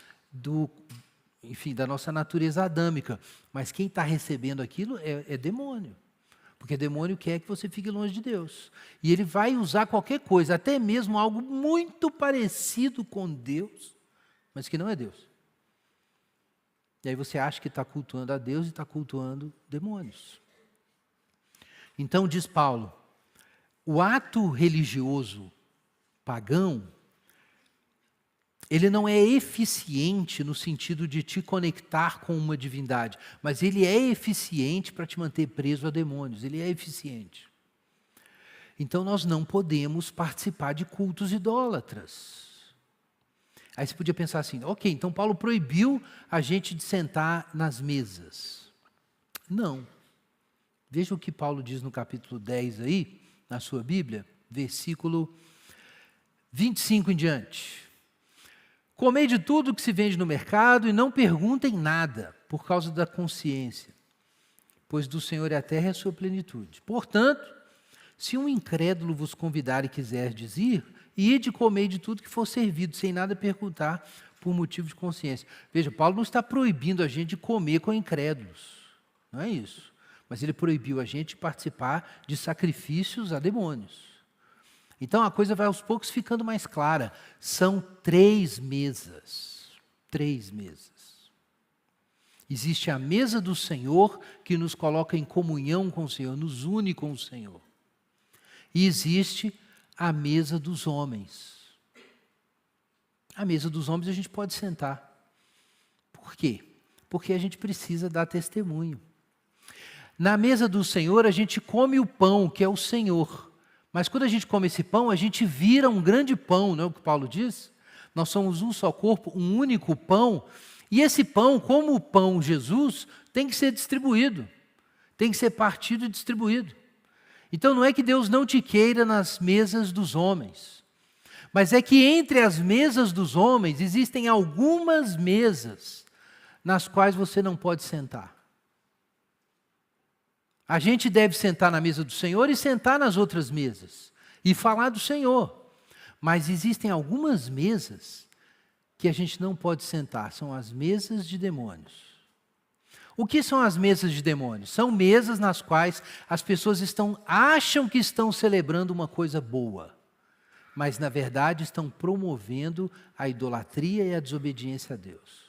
da nossa natureza adâmica. Mas quem está recebendo aquilo é demônio. Porque demônio quer que você fique longe de Deus. E ele vai usar qualquer coisa, até mesmo algo muito parecido com Deus, mas que não é Deus. E aí você acha que está cultuando a Deus e está cultuando demônios. Então, diz Paulo, o ato religioso pagão, ele não é eficiente no sentido de te conectar com uma divindade, mas ele é eficiente para te manter preso a demônios, ele é eficiente. Então nós não podemos participar de cultos idólatras. Aí você podia pensar assim, ok, então Paulo proibiu a gente de sentar nas mesas. Não. Veja o que Paulo diz no capítulo 10 aí, na sua Bíblia, versículo 25 em diante. Comei de tudo que se vende no mercado e não perguntem nada, por causa da consciência, pois do Senhor é a terra e a sua plenitude. Portanto, se um incrédulo vos convidar e quiserdes ir, ide comer de tudo que for servido, sem nada perguntar, por motivo de consciência. Veja, Paulo não está proibindo a gente de comer com incrédulos, não é isso. Mas ele proibiu a gente de participar de sacrifícios a demônios. Então a coisa vai aos poucos ficando mais clara. São 3 mesas. 3 mesas. Existe a mesa do Senhor, que nos coloca em comunhão com o Senhor, nos une com o Senhor. E existe a mesa dos homens. A mesa dos homens a gente pode sentar. Por quê? Porque a gente precisa dar testemunho. Na mesa do Senhor a gente come o pão, que é o Senhor. Mas quando a gente come esse pão, a gente vira um grande pão, não é o que Paulo diz? Nós somos um só corpo, um único pão. E esse pão, como o pão Jesus, tem que ser distribuído. Tem que ser partido e distribuído. Então não é que Deus não te queira nas mesas dos homens. Mas é que entre as mesas dos homens, existem algumas mesas nas quais você não pode sentar. A gente deve sentar na mesa do Senhor e sentar nas outras mesas e falar do Senhor. Mas existem algumas mesas que a gente não pode sentar, são as mesas de demônios. O que são as mesas de demônios? São mesas nas quais as pessoas acham que estão celebrando uma coisa boa, mas na verdade estão promovendo a idolatria e a desobediência a Deus.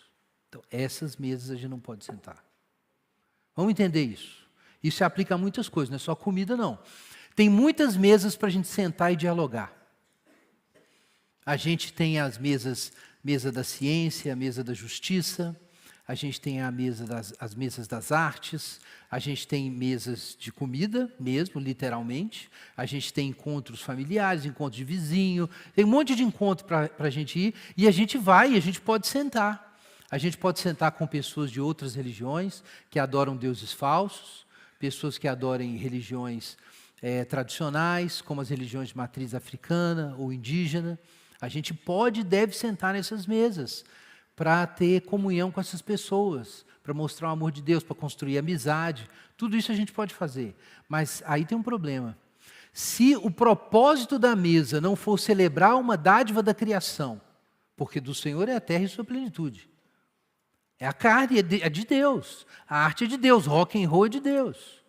Então essas mesas a gente não pode sentar. Vamos entender isso. Isso se aplica a muitas coisas, não é só comida, não. Tem muitas mesas para a gente sentar e dialogar. A gente tem as mesa da ciência, a mesa da justiça, a gente tem as mesas das artes, a gente tem mesas de comida mesmo, literalmente, a gente tem encontros familiares, encontros de vizinho, tem um monte de encontro para a gente ir, e a gente vai, e a gente pode sentar. A gente pode sentar com pessoas de outras religiões que adoram deuses falsos, pessoas que adorem religiões tradicionais, como as religiões de matriz africana ou indígena. A gente pode e deve sentar nessas mesas para ter comunhão com essas pessoas, para mostrar o amor de Deus, para construir amizade. Tudo isso a gente pode fazer. Mas aí tem um problema. Se o propósito da mesa não for celebrar uma dádiva da criação, porque do Senhor é a terra e sua plenitude. É a carne, é de Deus. A arte é de Deus, rock and roll é de Deus.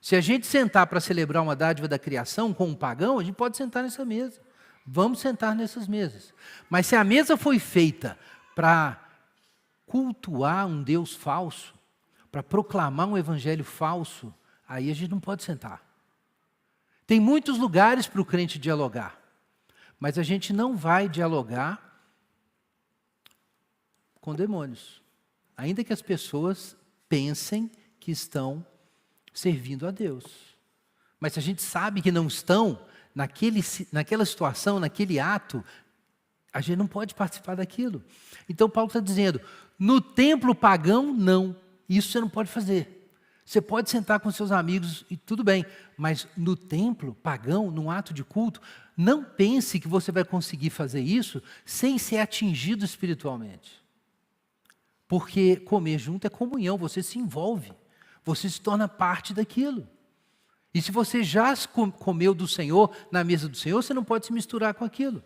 Se a gente sentar para celebrar uma dádiva da criação com um pagão, a gente pode sentar nessa mesa. Vamos sentar nessas mesas. Mas se a mesa foi feita para cultuar um Deus falso, para proclamar um evangelho falso, aí a gente não pode sentar. Tem muitos lugares para o crente dialogar, mas a gente não vai dialogar com demônios, ainda que as pessoas pensem que estão servindo a Deus. Mas se a gente sabe que não estão, naquela situação, naquele ato, a gente não pode participar daquilo. Então Paulo está dizendo, no templo pagão, não. Isso você não pode fazer. Você pode sentar com seus amigos e tudo bem, mas no templo pagão, num ato de culto, não pense que você vai conseguir fazer isso sem ser atingido espiritualmente. Porque comer junto é comunhão, você se envolve, você se torna parte daquilo. E se você já comeu do Senhor, na mesa do Senhor, você não pode se misturar com aquilo.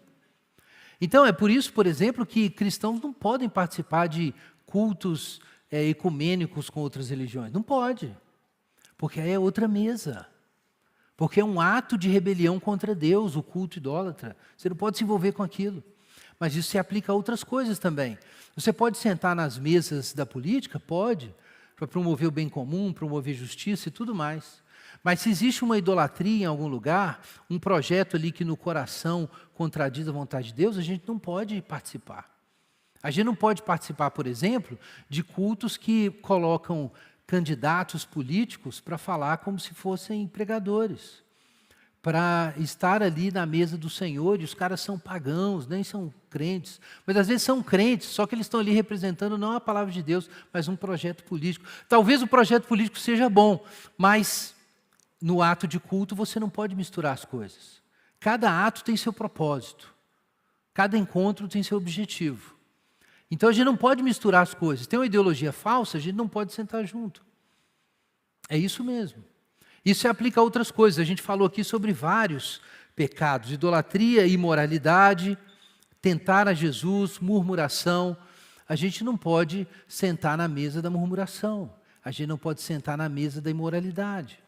Então é por isso, por exemplo, que cristãos não podem participar de cultos ecumênicos com outras religiões. Não pode, porque aí é outra mesa. Porque é um ato de rebelião contra Deus, o culto idólatra. Você não pode se envolver com aquilo. Mas isso se aplica a outras coisas também. Você pode sentar nas mesas da política? Pode, para promover o bem comum, promover justiça e tudo mais. Mas se existe uma idolatria em algum lugar, um projeto ali que no coração contradiz a vontade de Deus, a gente não pode participar. A gente não pode participar, por exemplo, de cultos que colocam candidatos políticos para falar como se fossem pregadores, para estar ali na mesa do Senhor, e os caras são pagãos, nem são crentes, mas às vezes são crentes, só que eles estão ali representando não a palavra de Deus, mas um projeto político. Talvez o projeto político seja bom, mas no ato de culto você não pode misturar as coisas. Cada ato tem seu propósito, cada encontro tem seu objetivo. Então a gente não pode misturar as coisas. Tem uma ideologia falsa, a gente não pode sentar junto. É isso mesmo. Isso se aplica a outras coisas. A gente falou aqui sobre vários pecados: idolatria, imoralidade, tentar a Jesus, murmuração. A gente não pode sentar na mesa da murmuração. A gente não pode sentar na mesa da imoralidade.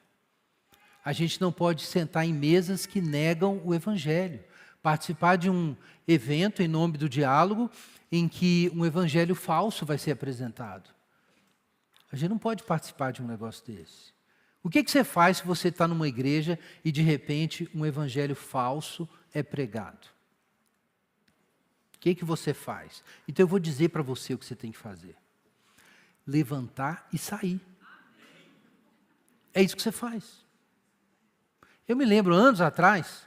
A gente não pode sentar em mesas que negam o evangelho. Participar de um evento em nome do diálogo em que um evangelho falso vai ser apresentado. A gente não pode participar de um negócio desse. O que você faz se você está numa igreja e de repente um evangelho falso é pregado? O que você faz? Então eu vou dizer para você o que você tem que fazer. Levantar e sair. É isso que você faz. Eu me lembro, anos atrás,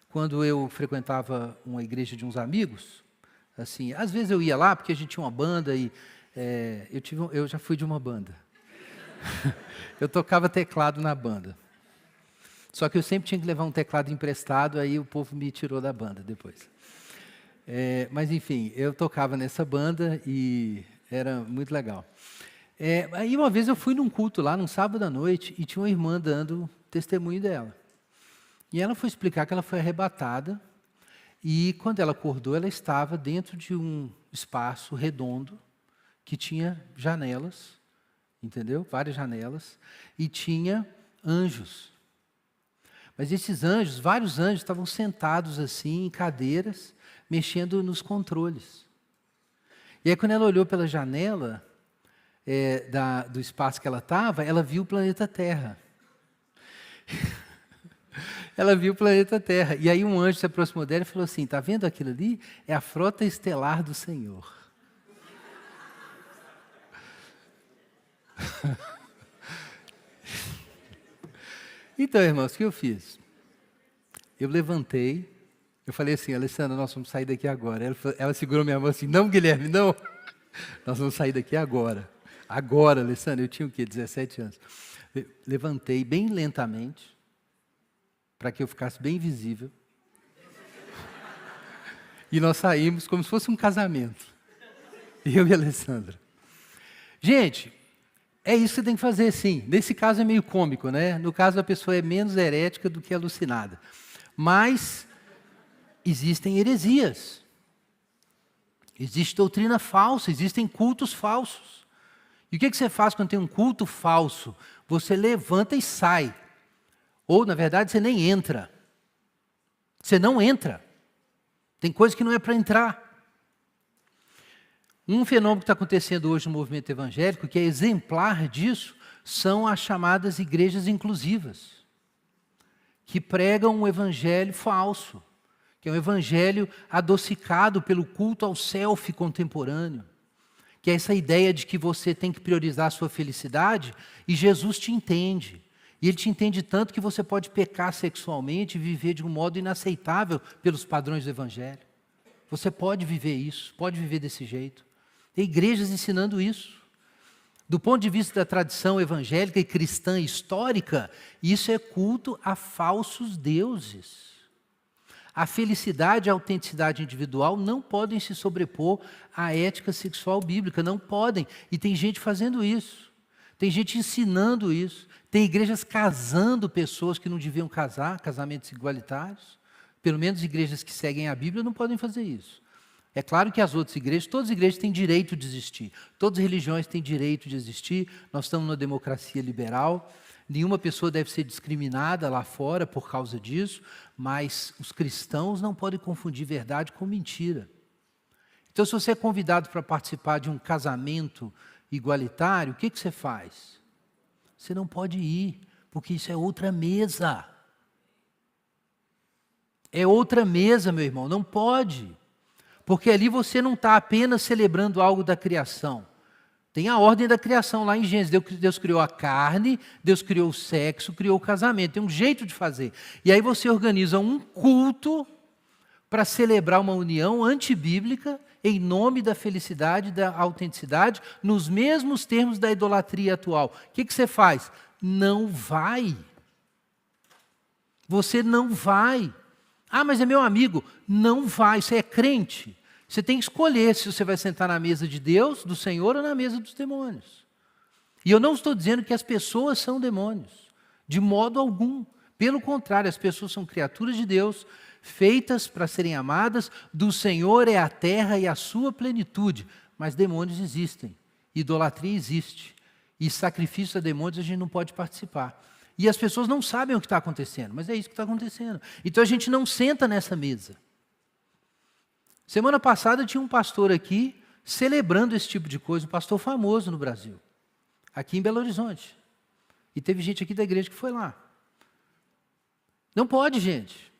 quando eu frequentava uma igreja de uns amigos, assim, às vezes eu ia lá porque a gente tinha uma banda e eu já fui de uma banda. Eu tocava teclado na banda. Só que eu sempre tinha que levar um teclado emprestado, aí o povo me tirou da banda depois. Mas enfim, eu tocava nessa banda e era muito legal. Aí uma vez eu fui num culto lá, num sábado à noite, e tinha uma irmã dando testemunho dela. E ela foi explicar que ela foi arrebatada, e quando ela acordou, ela estava dentro de um espaço redondo, que tinha janelas, entendeu? Várias janelas, e tinha anjos. Mas esses anjos, vários anjos, estavam sentados assim, em cadeiras, mexendo nos controles. E aí quando ela olhou pela janela do espaço que ela estava, ela viu o planeta Terra. Ela viu o planeta Terra. E aí um anjo se aproximou dela e falou assim: está vendo aquilo ali? É a frota estelar do Senhor. Então, irmãos, o que eu fiz? Eu levantei, eu falei assim: Alessandra, nós vamos sair daqui agora. Ela segurou minha mão assim: não, Guilherme, não. Nós vamos sair daqui agora. Agora, Alessandra, eu tinha o quê? 17 anos. Levantei bem lentamente, para que eu ficasse bem visível. E nós saímos como se fosse um casamento. Eu e a Alessandra. Gente, é isso que você tem que fazer, sim. Nesse caso é meio cômico, né? No caso, a pessoa é menos herética do que alucinada. Mas existem heresias. Existe doutrina falsa, existem cultos falsos. E o que você faz quando tem um culto falso? Você levanta e sai. Ou, na verdade, você nem entra. Você não entra. Tem coisa que não é para entrar. Um fenômeno que está acontecendo hoje no movimento evangélico, que é exemplar disso, são as chamadas igrejas inclusivas, que pregam um evangelho falso, que é um evangelho adocicado pelo culto ao self contemporâneo, que é essa ideia de que você tem que priorizar a sua felicidade e Jesus te entende. E Ele te entende tanto que você pode pecar sexualmente e viver de um modo inaceitável pelos padrões do evangelho. Você pode viver isso, pode viver desse jeito. Tem igrejas ensinando isso. Do ponto de vista da tradição evangélica e cristã histórica, isso é culto a falsos deuses. A felicidade e a autenticidade individual não podem se sobrepor à ética sexual bíblica, não podem. E tem gente fazendo isso. Tem gente ensinando isso. Tem igrejas casando pessoas que não deviam casar, casamentos igualitários. Pelo menos igrejas que seguem a Bíblia não podem fazer isso. É claro que as outras igrejas, todas as igrejas têm direito de existir. Todas as religiões têm direito de existir. Nós estamos numa democracia liberal. Nenhuma pessoa deve ser discriminada lá fora por causa disso. Mas os cristãos não podem confundir verdade com mentira. Então, se você é convidado para participar de um casamento igualitário, o que você faz? Você não pode ir, porque isso é outra mesa. É outra mesa, meu irmão, não pode. Porque ali você não está apenas celebrando algo da criação. Tem a ordem da criação lá em Gênesis. Deus criou a carne, Deus criou o sexo, criou o casamento. Tem um jeito de fazer. E aí você organiza um culto para celebrar uma união antibíblica em nome da felicidade, da autenticidade, nos mesmos termos da idolatria atual. O que você faz? Não vai. Você não vai. Ah, mas é meu amigo. Não vai, você é crente. Você tem que escolher se você vai sentar na mesa de Deus, do Senhor, ou na mesa dos demônios. E eu não estou dizendo que as pessoas são demônios, de modo algum. Pelo contrário, as pessoas são criaturas de Deus, feitas para serem amadas, do Senhor é a terra e a sua plenitude. Mas demônios existem, idolatria existe, e sacrifício a demônios a gente não pode participar. E as pessoas não sabem o que está acontecendo, mas é isso que está acontecendo. Então a gente não senta nessa mesa. Semana passada tinha um pastor aqui celebrando esse tipo de coisa, um pastor famoso no Brasil, aqui em Belo Horizonte. E teve gente aqui da igreja que foi lá. Não pode, gente.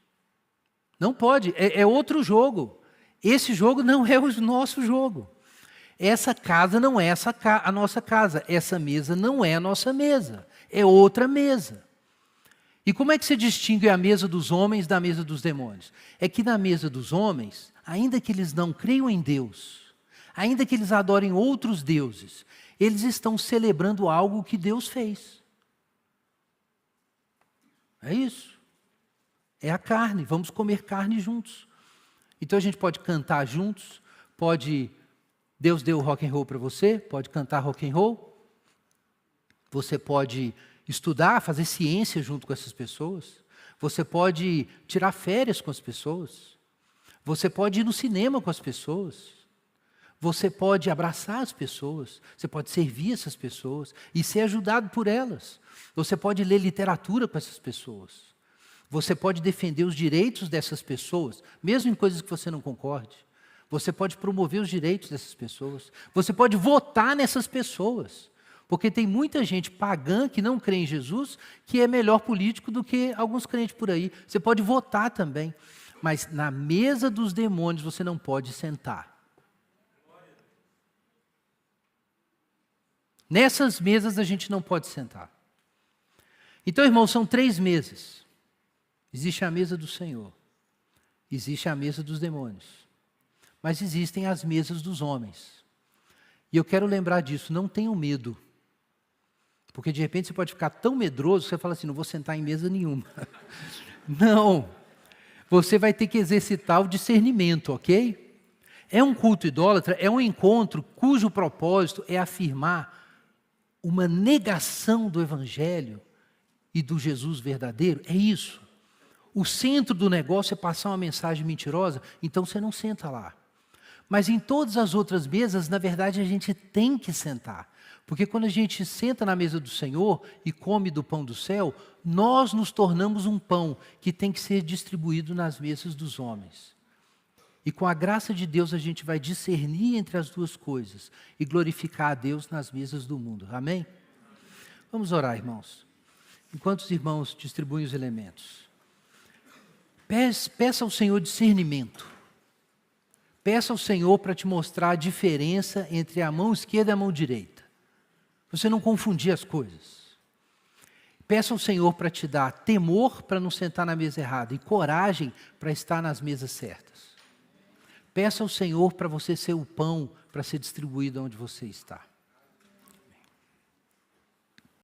Não pode. É outro jogo. Esse jogo não é o nosso jogo. Essa casa não é a nossa casa. Essa mesa não é a nossa mesa. É outra mesa. E como é que se distingue a mesa dos homens da mesa dos demônios? É que na mesa dos homens, ainda que eles não creiam em Deus, ainda que eles adorem outros deuses, eles estão celebrando algo que Deus fez. É isso. É a carne. Vamos comer carne juntos. Então a gente pode cantar juntos, pode... Deus deu rock and roll para você, pode cantar rock and roll. Você pode estudar, fazer ciência junto com essas pessoas. Você pode tirar férias com as pessoas. Você pode ir no cinema com as pessoas. Você pode abraçar as pessoas. Você pode servir essas pessoas e ser ajudado por elas. Você pode ler literatura com essas pessoas. Você pode defender os direitos dessas pessoas, mesmo em coisas que você não concorde. Você pode promover os direitos dessas pessoas. Você pode votar nessas pessoas. Porque tem muita gente pagã que não crê em Jesus, que é melhor político do que alguns crentes por aí. Você pode votar também. Mas na mesa dos demônios você não pode sentar. Nessas mesas a gente não pode sentar. Então, irmãos, são 3 mesas. Existe a mesa do Senhor. Existe a mesa dos demônios. Mas existem as mesas dos homens. E eu quero lembrar disso, não tenham medo. Porque de repente você pode ficar tão medroso que você fala assim, não vou sentar em mesa nenhuma. Não. Você vai ter que exercitar o discernimento, ok? É um culto idólatra, é um encontro cujo propósito é afirmar uma negação do Evangelho e do Jesus verdadeiro. É isso. O centro do negócio é passar uma mensagem mentirosa, então você não senta lá. Mas em todas as outras mesas, na verdade, a gente tem que sentar. Porque quando a gente senta na mesa do Senhor e come do pão do céu, nós nos tornamos um pão que tem que ser distribuído nas mesas dos homens. E com a graça de Deus a gente vai discernir entre as duas coisas e glorificar a Deus nas mesas do mundo. Amém? Vamos orar, irmãos. Enquanto os irmãos distribuem os elementos. Peça ao Senhor discernimento. Peça ao Senhor para te mostrar a diferença entre a mão esquerda e a mão direita. Você não confundir as coisas. Peça ao Senhor para te dar temor para não sentar na mesa errada e coragem para estar nas mesas certas. Peça ao Senhor para você ser o pão para ser distribuído onde você está.